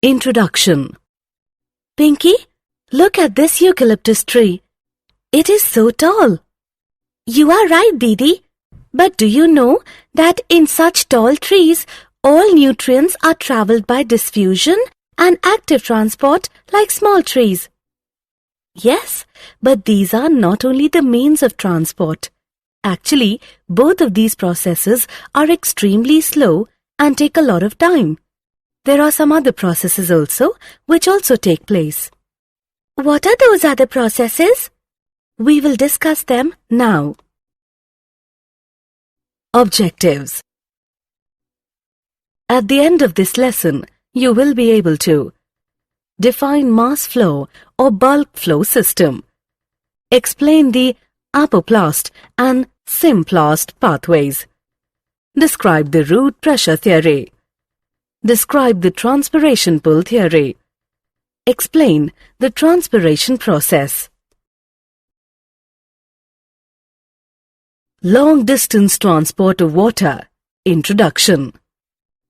Introduction. Pinky, look at this eucalyptus tree. It is so tall. You are right, Didi. But do you know that in such tall trees, all nutrients are travelled by diffusion and active transport like small trees? Yes, but these are not only the means of transport. Actually, both of these processes are extremely slow and take a lot of time. There are some other processes also which also take place. What are those other processes? We will discuss them now. Objectives. At the end of this lesson, you will be able to define mass flow or bulk flow system, explain the apoplast and symplast pathways, describe the root pressure theory, describe the transpiration pull theory, explain the transpiration process. Long-distance transport of water. Introduction.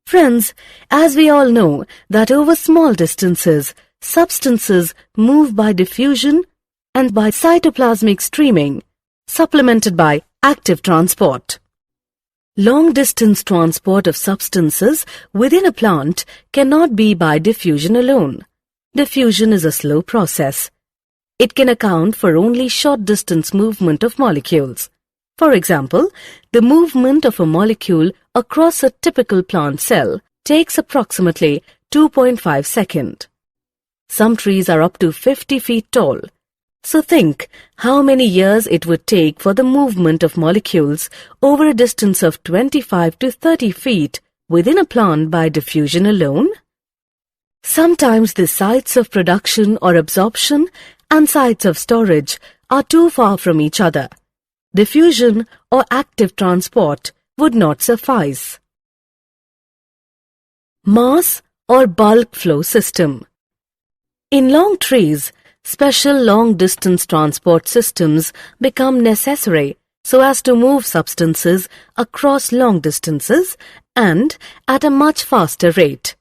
Friends, as we all know that over small distances, substances move by diffusion and by cytoplasmic streaming, supplemented by active transport. Long-distance transport of substances within a plant cannot be by diffusion alone. Diffusion is a slow process. It can account for only short-distance movement of molecules. For example, the movement of a molecule across a typical plant cell takes approximately 2.5 seconds. Some trees are up to 50 feet tall. So think how many years it would take for the movement of molecules over a distance of 25 to 30 feet within a plant by diffusion alone. Sometimes the sites of production or absorption and sites of storage are too far from each other. Diffusion or active transport would not suffice. Mass or bulk flow system. In long trees, special long-distance transport systems become necessary so as to move substances across long distances and at a much faster rate.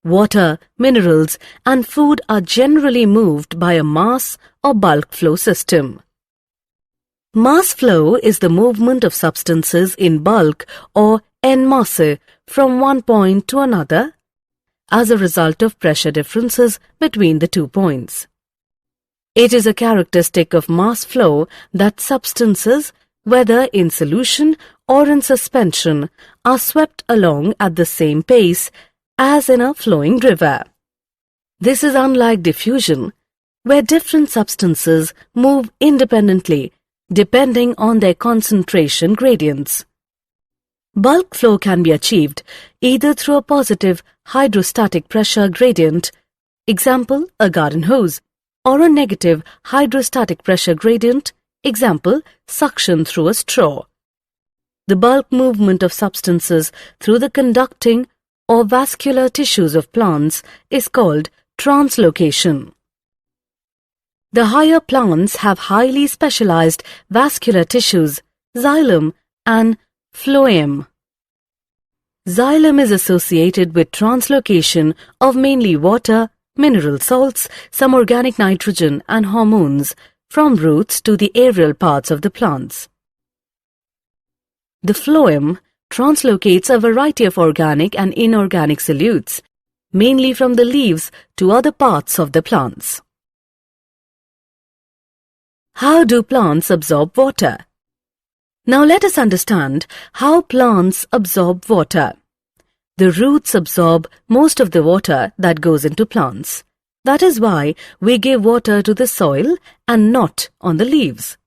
Water, minerals, and food are generally moved by a mass or bulk flow system. Mass flow is the movement of substances in bulk or en masse from one point to another as a result of pressure differences between the 2 points. It is a characteristic of mass flow that substances, whether in solution or in suspension, are swept along at the same pace as in a flowing river. This is unlike diffusion, where different substances move independently depending on their concentration gradients. Bulk flow can be achieved either through a positive hydrostatic pressure gradient, example a garden hose, or a negative hydrostatic pressure gradient, example suction through a straw. The bulk movement of substances through the conducting or vascular tissues of plants is called translocation. The higher plants have highly specialized vascular tissues, xylem and phloem. Xylem is associated with translocation of mainly water, mineral salts, some organic nitrogen and hormones from roots to the aerial parts of the plants. The phloem translocates a variety of organic and inorganic solutes, mainly from the leaves to other parts of the plants. How do plants absorb water? Now let us understand how plants absorb water. The roots absorb most of the water that goes into plants. That is why we give water to the soil and not on the leaves.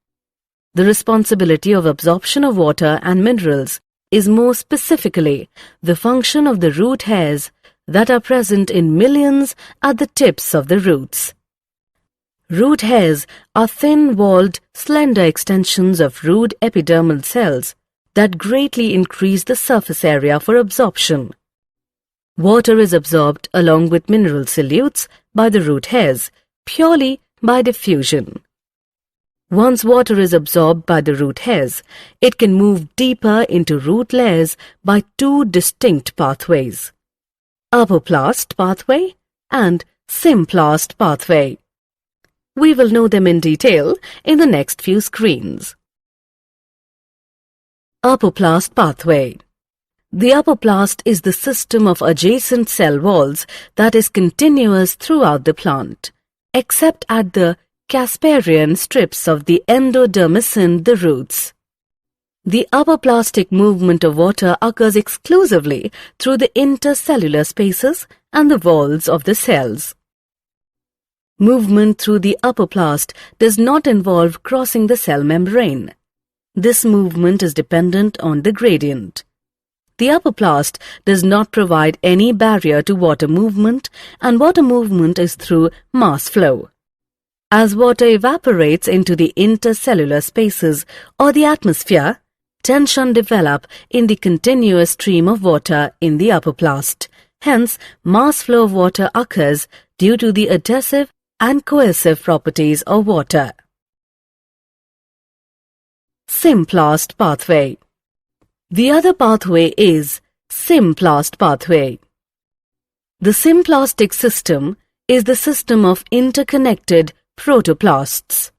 The responsibility of absorption of water and minerals is more specifically the function of the root hairs that are present in millions at the tips of the roots. Root hairs are thin-walled, slender extensions of root epidermal cells that greatly increase the surface area for absorption. Water is absorbed along with mineral solutes by the root hairs, purely by diffusion. Once water is absorbed by the root hairs, it can move deeper into root layers by two distinct pathways. Apoplast pathway and Symplast pathway. We will know them in detail in the next few screens. Apoplast pathway. The apoplast is the system of adjacent cell walls that is continuous throughout the plant, except at the Casparian strips of the endodermis, the roots. The apoplastic movement of water occurs exclusively through the intercellular spaces and the walls of the cells. Movement through the apoplast does not involve crossing the cell membrane. This movement is dependent on the gradient. The apoplast does not provide any barrier to water movement, and water movement is through mass flow. As water evaporates into the intercellular spaces or the atmosphere, tension develops in the continuous stream of water in the apoplast. Hence, mass flow of water occurs due to the adhesive and cohesive properties of water. Symplast pathway. The other pathway is Symplast pathway. The symplastic system is the system of interconnected protoplasts.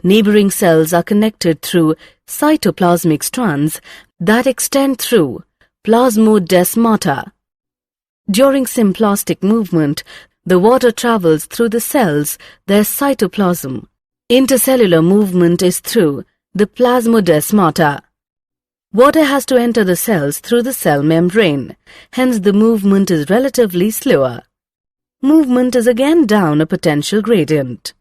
Neighboring cells are connected through cytoplasmic strands that extend through plasmodesmata. During symplastic movement, the water travels through the cells, their cytoplasm. Intercellular movement is through the plasmodesmata. Water has to enter the cells through the cell membrane, hence the movement is relatively slower. Movement is again down a potential gradient.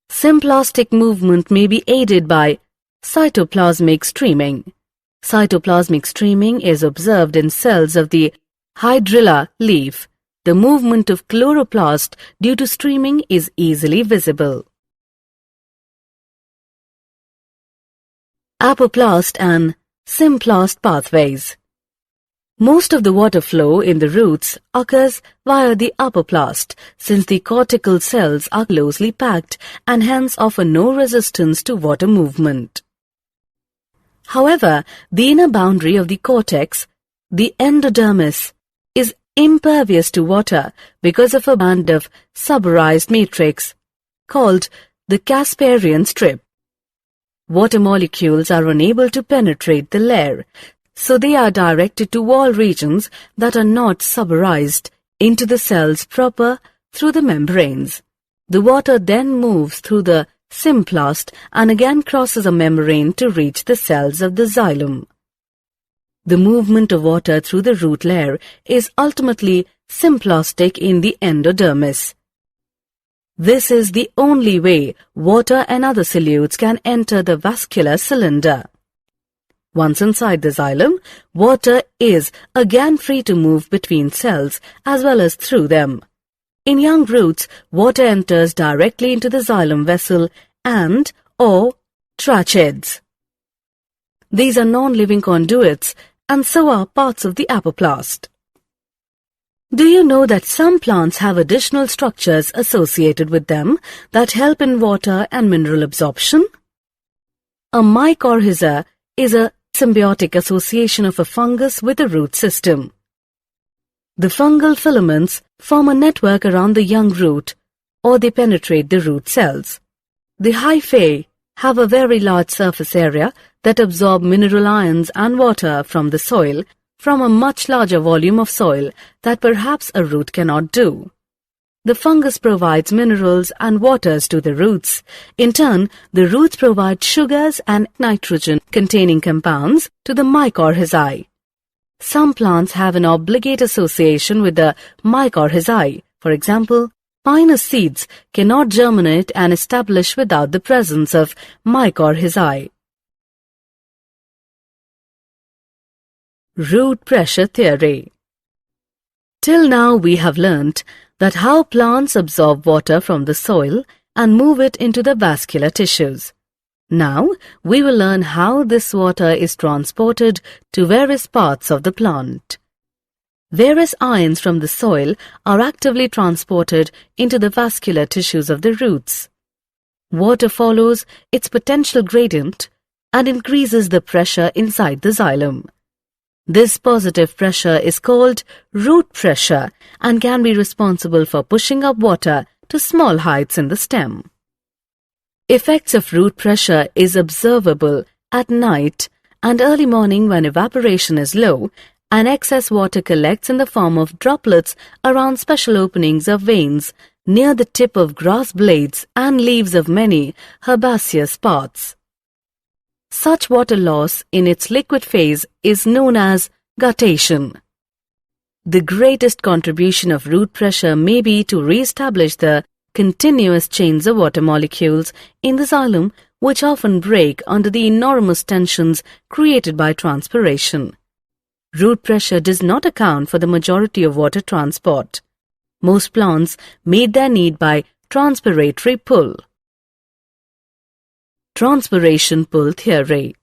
Symplastic movement may be aided by cytoplasmic streaming. Cytoplasmic streaming is observed in cells of the hydrilla leaf. The movement of chloroplast due to streaming is easily visible. Apoplast and Symplast pathways. Most of the water flow in the roots occurs via the apoplast, since the cortical cells are closely packed and hence offer no resistance to water movement. However, the inner boundary of the cortex, the endodermis, is impervious to water because of a band of suberized matrix called the Casparian strip. Water molecules are unable to penetrate the layer, so they are directed to wall regions that are not suberized into the cells proper through the membranes. The water then moves through the symplast and again crosses a membrane to reach the cells of the xylem. The movement of water through the root layer is ultimately symplastic in the endodermis. This is the only way water and other solutes can enter the vascular cylinder. Once inside the xylem, water is again free to move between cells as well as through them. In young roots, water enters directly into the xylem vessel and/or tracheids. These are non-living conduits, and so are parts of the apoplast. Do you know that some plants have additional structures associated with them that help in water and mineral absorption? A mycorrhiza is a symbiotic association of a fungus with a root system. The fungal filaments form a network around the young root, or they penetrate the root cells. The hyphae have a very large surface area that absorb mineral ions and water from the soil, from a much larger volume of soil that perhaps a root cannot do. The fungus provides minerals and waters to the roots. In turn, the roots provide sugars and nitrogen-containing compounds to the mycorrhizae. Some plants have an obligate association with the mycorrhizae. For example, pinus seeds cannot germinate and establish without the presence of mycorrhizae. Root pressure theory. Till now we have learnt that how plants absorb water from the soil and move it into the vascular tissues. Now we will learn how this water is transported to various parts of the plant. Various ions from the soil are actively transported into the vascular tissues of the roots. Water follows its potential gradient and increases the pressure inside the xylem. This positive pressure is called root pressure and can be responsible for pushing up water to small heights in the stem. Effects of root pressure is observable at night and early morning when evaporation is low and excess water collects in the form of droplets around special openings of veins near the tip of grass blades and leaves of many herbaceous plants. Such water loss in its liquid phase is known as guttation. The greatest contribution of root pressure may be to re-establish the continuous chains of water molecules in the xylem, which often break under the enormous tensions created by transpiration. Root pressure does not account for the majority of water transport. Most plants meet their need by transpiratory pull. Transpiration pull theory.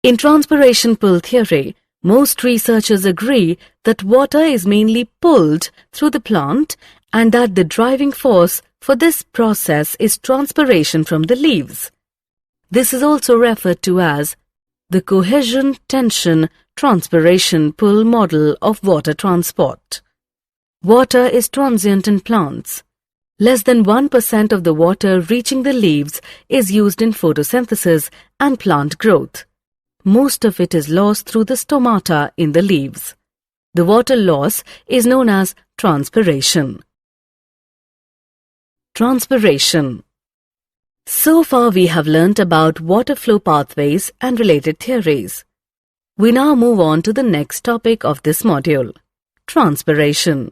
In transpiration pull theory, most researchers agree that water is mainly pulled through the plant and that the driving force for this process is transpiration from the leaves. This is also referred to as the cohesion-tension transpiration pull model of water transport. Water is transient in plants. Less than 1% of the water reaching the leaves is used in photosynthesis and plant growth. Most of it is lost through the stomata in the leaves. The water loss is known as transpiration. Transpiration. So far we have learnt about water flow pathways and related theories. We now move on to the next topic of this module, transpiration.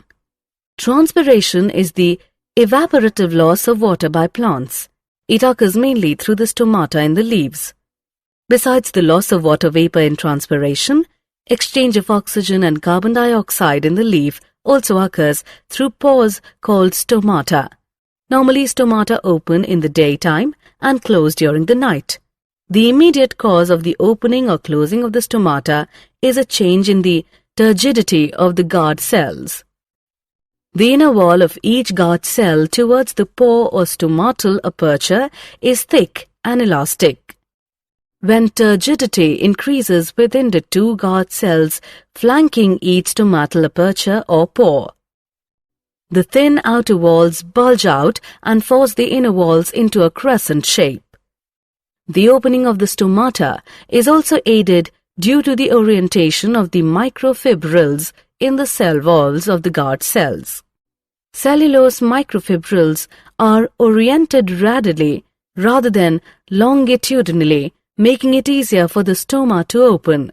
Transpiration is the evaporative loss of water by plants. It occurs mainly through the stomata in the leaves. Besides the loss of water vapor in transpiration, exchange of oxygen and carbon dioxide in the leaf also occurs through pores called stomata. Normally, stomata open in the daytime and close during the night. The immediate cause of the opening or closing of the stomata is a change in the turgidity of the guard cells. The inner wall of each guard cell towards the pore or stomatal aperture is thick and elastic. When turgidity increases within the two guard cells flanking each stomatal aperture or pore, the thin outer walls bulge out and force the inner walls into a crescent shape. The opening of the stomata is also aided due to the orientation of the microfibrils in the cell walls of the guard cells. Cellulose microfibrils are oriented radially rather than longitudinally, making it easier for the stoma to open.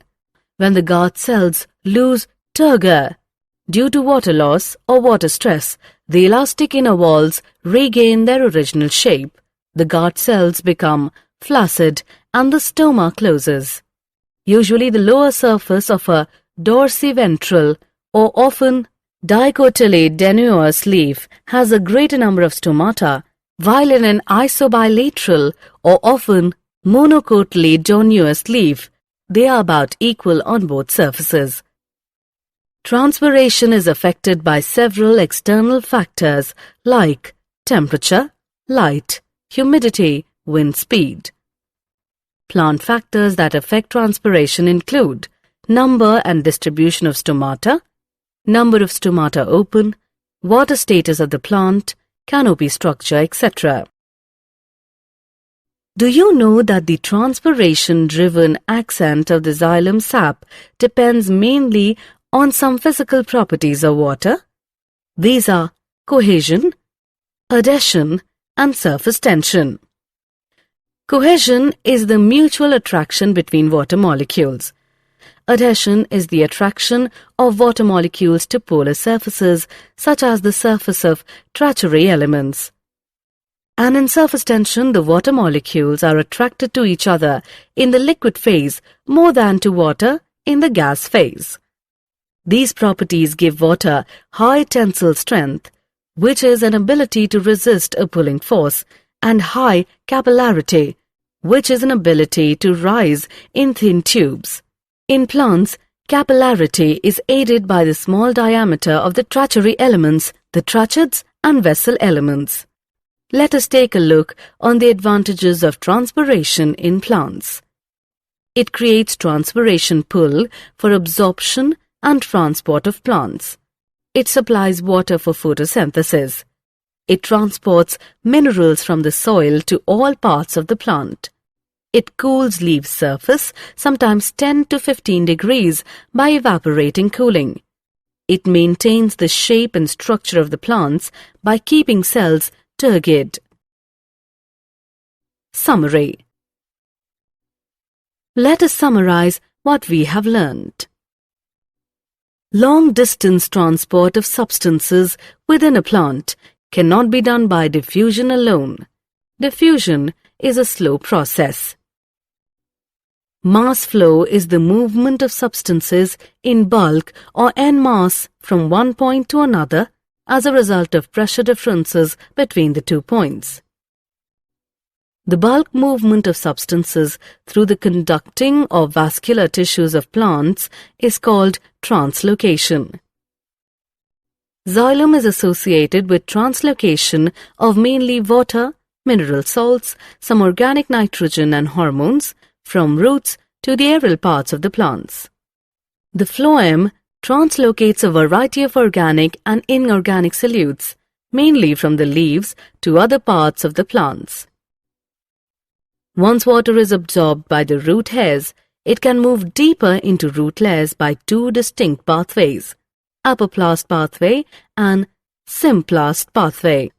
When the guard cells lose turgor due to water loss or water stress, the elastic inner walls regain their original shape. The guard cells become flaccid and the stoma closes. Usually the lower surface of a dorsiventral or often dicotyledonous leaf has a greater number of stomata, while in an isobilateral or often monocotyledonous leaf, they are about equal on both surfaces. Transpiration is affected by several external factors like temperature, light, humidity, wind speed. Plant factors that affect transpiration include number and distribution of stomata, number of stomata open, water status of the plant, canopy structure, etc. Do you know that the transpiration-driven ascent of the xylem sap depends mainly on some physical properties of water? These are cohesion, adhesion, and surface tension. Cohesion is the mutual attraction between water molecules. Adhesion is the attraction of water molecules to polar surfaces, such as the surface of tertiary elements. And in surface tension, the water molecules are attracted to each other in the liquid phase more than to water in the gas phase. These properties give water high tensile strength, which is an ability to resist a pulling force, and high capillarity, which is an ability to rise in thin tubes. In plants, capillarity is aided by the small diameter of the tertiary elements, the tracheids and vessel elements. Let us take a look on the advantages of transpiration in plants. It creates transpiration pull for absorption and transport of plants. It supplies water for photosynthesis. It transports minerals from the soil to all parts of the plant. It cools leaf surface, sometimes 10 to 15 degrees, by evaporating cooling. It maintains the shape and structure of the plants by keeping cells turgid. Summary. Let us summarize what we have learned. Long-distance transport of substances within a plant cannot be done by diffusion alone. Diffusion is a slow process. Mass flow is the movement of substances in bulk or en masse from one point to another as a result of pressure differences between the 2 points. The bulk movement of substances through the conducting or vascular tissues of plants is called translocation. Xylem is associated with translocation of mainly water, mineral salts, some organic nitrogen and hormones from roots to the aerial parts of the plants. The phloem translocates a variety of organic and inorganic solutes, mainly from the leaves to other parts of the plants. Once water is absorbed by the root hairs, it can move deeper into root layers by 2 distinct pathways, apoplast pathway and symplast pathway.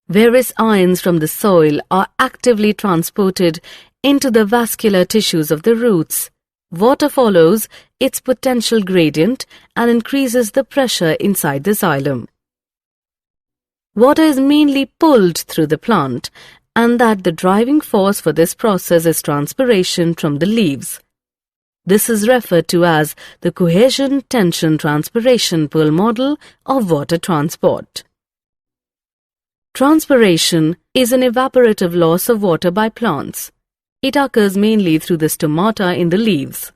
Various ions from the soil are actively transported into the vascular tissues of the roots. Water follows its potential gradient and increases the pressure inside the xylem. Water is mainly pulled through the plant, and that the driving force for this process is transpiration from the leaves. This is referred to as the cohesion-tension-transpiration pull model of water transport. Transpiration is an evaporative loss of water by plants. It occurs mainly through the stomata in the leaves.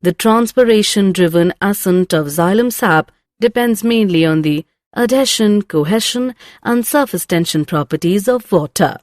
The transpiration-driven ascent of xylem sap depends mainly on the adhesion, cohesion, and surface tension properties of water.